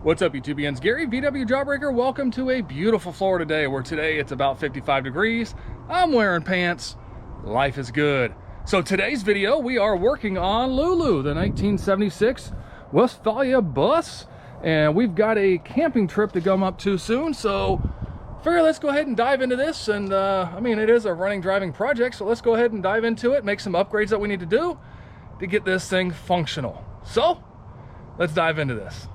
What's up, YouTubians? Gary, VWJawbreaker. Welcome to a beautiful Florida day where today it's about 55 degrees. I'm wearing pants. Life is good. So today's video, we are working on Lulu, the 1976 Westfalia bus. And we've got a camping trip to come up to soon. So figure let's go ahead and dive into this. And I mean, it is a running, driving project. So let's go ahead and dive into it, make some upgrades that we need to do to get this thing functional. So let's dive into this.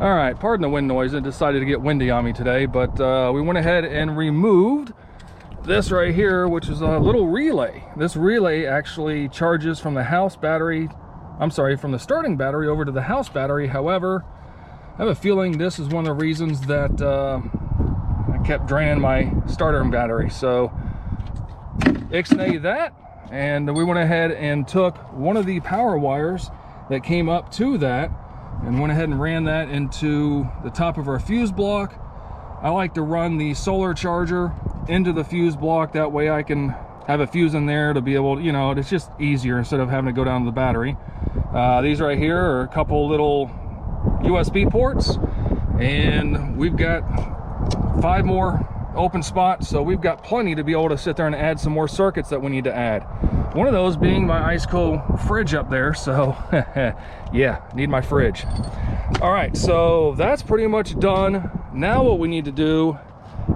All right, pardon the wind noise. It decided to get windy on me today, but we went ahead and removed this right here, which is a little relay. This relay actually charges from the house battery, from the starting battery over to the house battery. However, I have a feeling this is one of the reasons that I kept draining my starter battery. So ixnay that, and we went ahead and took one of the power wires that came up to that and went ahead and ran that into the top of our fuse block. I like to run the solar charger into the fuse block. That way I can have a fuse in there to be able to, it's just easier instead of having to go down to the battery. These right here are a couple little USB ports, and we've got 5 more open spots, so we've got plenty to be able to sit there and add some more circuits that we need to add. One of those being my ice cold fridge up there, so yeah, need my fridge. All right, so that's pretty much done. Now what we need to do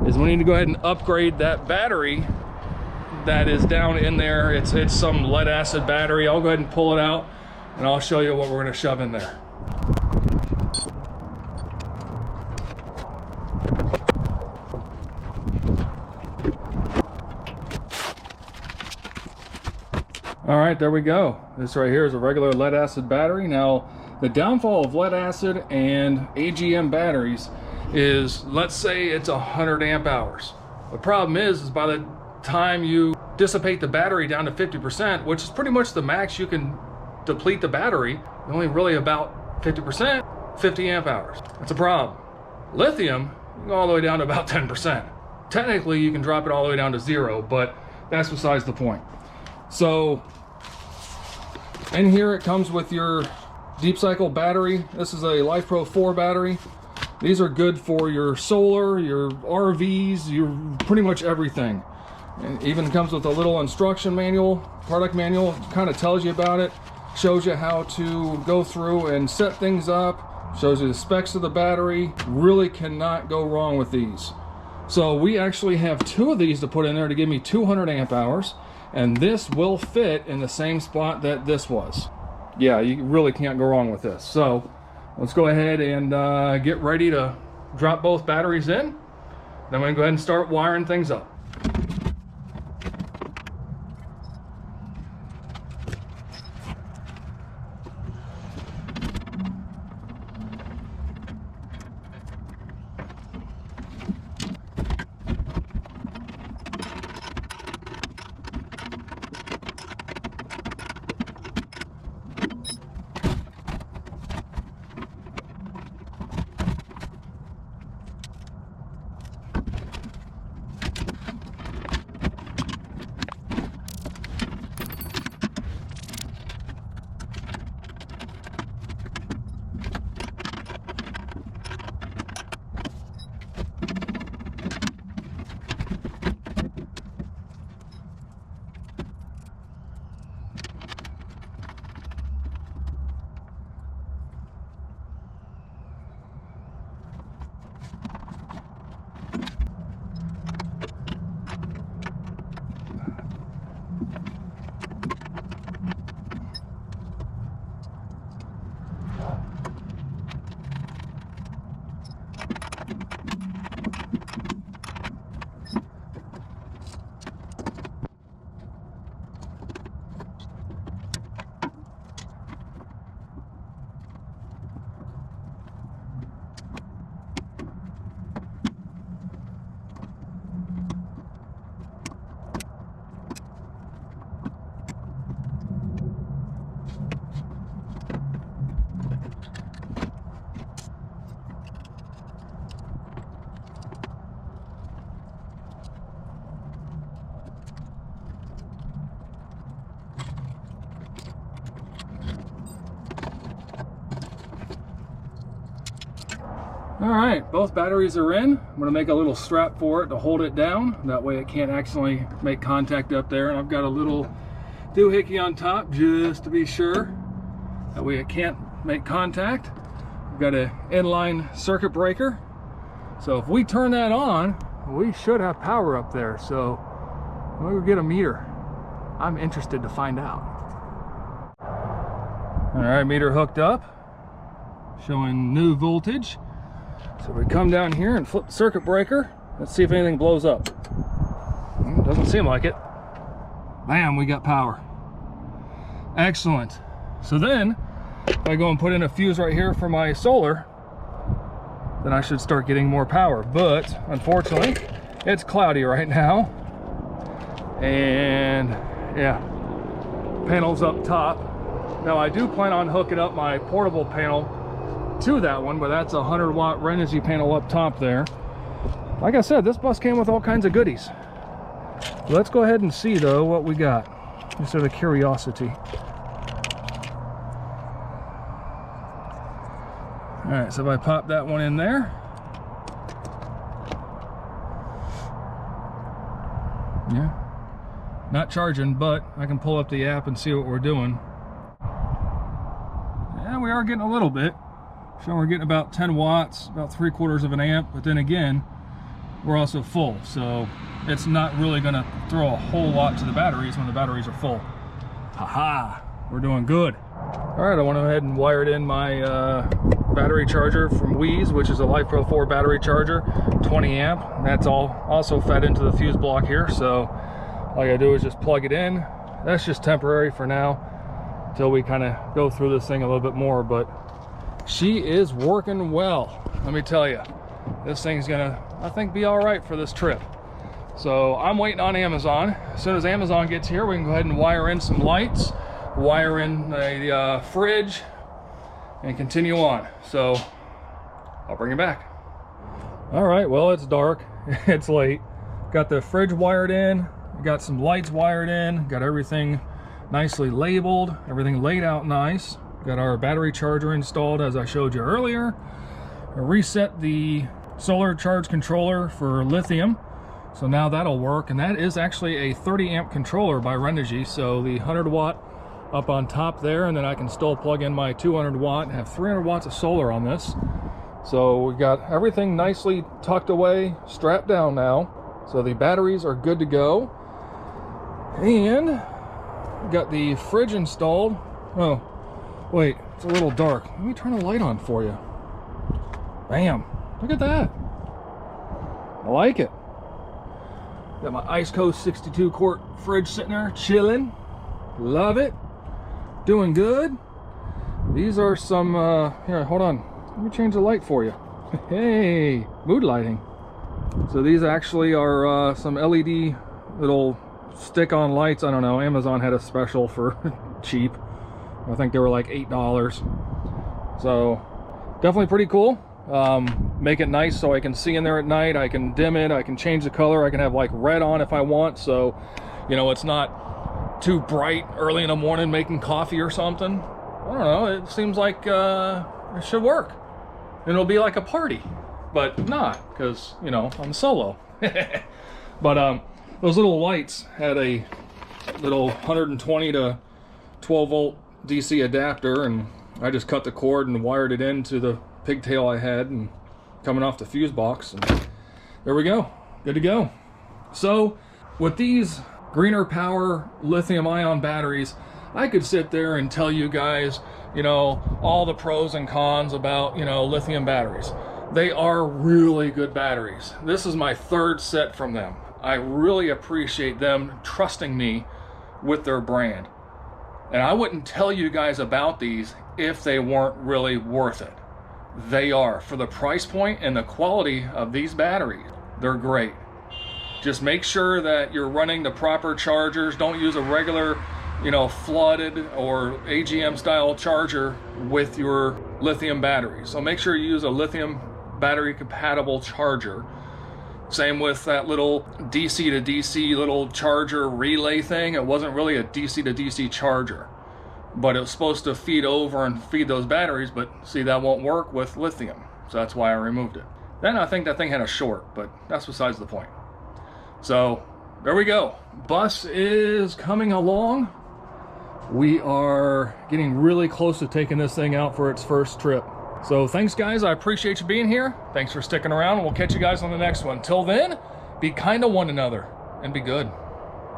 is we need to go ahead and upgrade that battery that is down in there. It's some lead acid battery. I'll go ahead and pull it out and I'll show you what we're going to shove in there. All right, there we go. This right here is a regular lead acid battery. Now, the downfall of lead acid and AGM batteries is, let's say it's 100 amp hours. The problem is by the time you dissipate the battery down to 50%, which is pretty much the max you can deplete the battery, only really about 50%, 50 amp hours. That's a problem. Lithium, you can go all the way down to about 10%. Technically, you can drop it all the way down to 0, but that's besides the point. So in here it comes with your deep cycle battery. This is a Lifepo4 battery. These are good for your solar, your RVs, your pretty much everything. It even comes with a little instruction manual, product manual, kind of tells you about it, shows you how to go through and set things up, shows you the specs of the battery. Really cannot go wrong with these. So we actually have 2 of these to put in there to give me 200 amp hours. And this will fit in the same spot that this was. Yeah, you really can't go wrong with this. So let's go ahead and get ready to drop both batteries in. Then we're gonna go ahead and start wiring things up. All right, both batteries are in. I'm gonna make a little strap for it to hold it down. That way it can't accidentally make contact up there. And I've got a little doohickey on top just to be sure. That way it can't make contact. I've got an inline circuit breaker. So if we turn that on, we should have power up there. So we'll get a meter. I'm interested to find out. All right, meter hooked up, showing new voltage. So we come down here and flip the circuit breaker. Let's see if anything blows up. Doesn't seem like it. Bam, we got power. Excellent. So then, if I go and put in a fuse right here for my solar, then I should start getting more power. But unfortunately, it's cloudy right now. And yeah, panel's up top. Now I do plan on hooking up my portable panel to that one, but that's a 100-watt Renogy panel up top there. Like I said, this bus came with all kinds of goodies. Let's go ahead and see though what we got, just out of curiosity. All right, so if I pop that one in there, yeah, not charging, but I can pull up the app and see what we're doing. Yeah, we are getting a little bit. So we're getting about 10 watts, about 3/4 of an amp, but then again, we're also full. So it's not really gonna throw a whole lot to the batteries when the batteries are full. Haha, we're doing good. All right, I went ahead and wired in my battery charger from Wheeze, which is a Lifepo4 battery charger, 20 amp. That's all also fed into the fuse block here. So all I gotta do is just plug it in. That's just temporary for now, until we kind of go through this thing a little bit more, but she is working well. Let me tell you, this thing's gonna, I think, be all right for this trip. So I'm waiting on Amazon. As soon as Amazon gets here, we can go ahead and wire in some lights, wire in the fridge, and continue on. So I'll bring you back. All right, well, it's dark, it's late. Got the fridge wired in, got some lights wired in, got everything nicely labeled, everything laid out nice. Got our battery charger installed as I showed you earlier. I reset the solar charge controller for lithium. So now that'll work, and that is actually a 30 amp controller by Renogy. So the 100 watt up on top there, and then I can still plug in my 200 watt and have 300 watts of solar on this. So we got everything nicely tucked away, strapped down now. So the batteries are good to go. And got the fridge installed. Oh, wait, it's a little dark. Let me turn the light on for you. Bam, look at that. I like it. Got my Ice Coast 62 quart fridge sitting there, chilling. Love it. Doing good. These are some, here, hold on. Let me change the light for you. Hey, mood lighting. So these actually are some LED little stick-on lights. I don't know, Amazon had a special for cheap. I think they were like $8. So definitely pretty cool. Make it nice so I can see in there at night. I can dim it, I can change the color, I can have like red on if I want, so you know it's not too bright early in the morning making coffee or something. I don't know, it seems like it should work. And it'll be like a party, but not, because you know I'm solo. But those little lights had a little 120 to 12 volt DC adapter, and I just cut the cord and wired it into the pigtail I had and coming off the fuse box, and there we go, good to go. So with these Grenerpower lithium ion batteries, I could sit there and tell you guys, you know, all the pros and cons about, you know, lithium batteries. They are really good batteries. This is my third set from them. I really appreciate them trusting me with their brand. And I wouldn't tell you guys about these if they weren't really worth it. They are. For the price point and the quality of these batteries, they're great. Just make sure that you're running the proper chargers. Don't use a regular, you know, flooded or AGM style charger with your lithium batteries. So make sure you use a lithium battery compatible charger. Same with that little DC to DC little charger relay thing. It wasn't really a DC to DC charger, but it was supposed to feed over and feed those batteries, but see, that won't work with lithium. So that's why I removed it. Then I think that thing had a short, but that's besides the point. So there we go. Bus is coming along. We are getting really close to taking this thing out for its first trip. So thanks guys, I appreciate you being here. Thanks for sticking around, and we'll catch you guys on the next one. Till then, be kind to one another and be good.